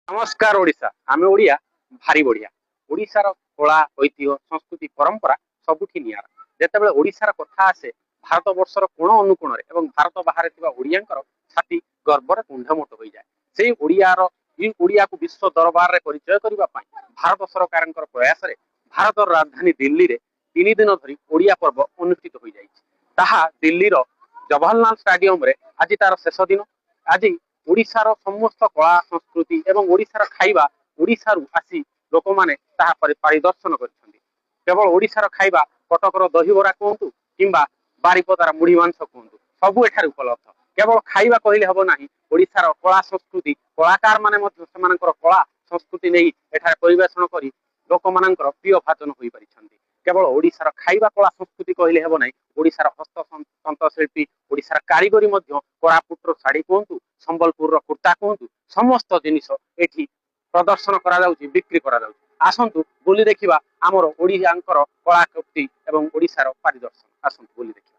नमस्कार ओडिशा आमे ओडिया भारी बढ़िया ओडिशार कला ऐतिह्य संस्कृति परंपरा सबुठी नियारा जेतेबेले ओडिशार कथा आसे भारत वर्षर कोण अनुकोण एवं भारत बाहर थिबा ओडियांकर छाती गर्वर कुंडमोट हो जाए से ओडियार ओडिया को विश्व दरबार रे परिचय करबा पाई भारत सरकारंकर प्रयास रे भारत राजधानी दिल्ली रे 3 दिन धरी ओडिया पर्व अनुष्ठित हो जाइछि ताहा दिल्ली रो जवाहरलाल स्टेडियम रे आज तार शेष दिन आज ओडिशार समस्त कला संस्कृति एवं ओडिशार खाइबा ओडिशारू आसी लोक माने ताहा परिदर्शन करछन्ति केवल ओडिशार खाइबा कटकर दहीबरा कहतु किंबा बारिपदार मुढ़ी मांस कहतु सबु एठार उपलब्ध केवल खाइबा कहले हबो नाही ओडिशार कला संस्कृति कलाकार माने मध्य सेमानकर कला संस्कृति नै एठार परिवेषण करी लोक मानकर प्रिय भाजन होई परिछन्ति केवल ओडिशार खाइबा कला संस्कृति कहले हबो नाही ओडिशार हस्तशिल्पी ओडिशार कारीगरी मध्य कोरापुटर शाढ़ी कहतु संबलपुर कुर्ता कहतु समस्त जिनिस एठी प्रदर्शन करा जाउछि बिक्री करा जाउछि आसंतु बोली देखिबा हमर ओडियांकर कलाकृति एवं ओडिशार परिदर्शन आसंतु बोली देखिबा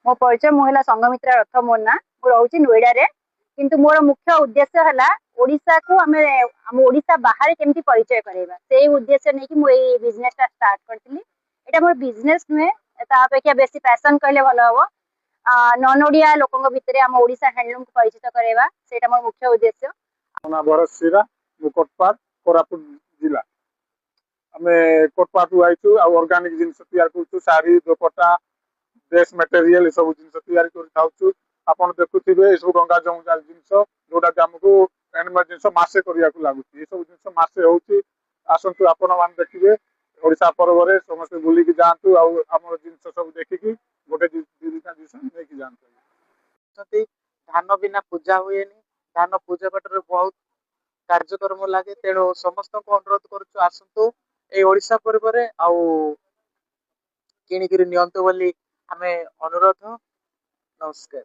मो परिचय महिला संघमित्रा रथ मोर ना रोचे नोएडा रे किंतु मोर मुख्य उद्देश्य है ओडिशा को आम ओडिशा बाहर केमती परिचय करेबा से उद्देश्य नहीं कि मो बिजनेस स्टार्ट करथिली एटा मोर बिजनेस नुहे ता अपेक्षा बेसी पैशन कहले भलो हबो नॉन ओडिया लोकंग भितरे आम ओडिशा हैंडलूम को परिचित करेबा सेटा मोर मुख्य उद्देश्य ना भरत सिरा मुकोटपाट कोरापुट जिला आमे कोटपाट आइछु आ ऑर्गेनिक जिंस तैयार करछु साड़ी दुपट्टा ड्रेस मटेरियल सब जिनस तैयारी कर आपन देखुथिबे सब गंगा जमुना जिनस जोटा कि हमको एनिमल जिनस मासे करिया को लागुची ए सब जिनस मासे होउची आसंतु आपन मान देखिबे ओडिशा पर्व रे समस्त बुली की जानतु आ हमर जिनस सब देखि की गोटे दीदिका जिनस नै की जानतु धान बिना पूजा हुएनी धान पूजा पाठ बहुत कार्यक्रम लगे तेणु समस्त को अनुरोध करुछु आसंतु ए ओडिशा पर्व रे आउ किणिकिरी नियंतु बोली हमें अनुरोध नमस्कार।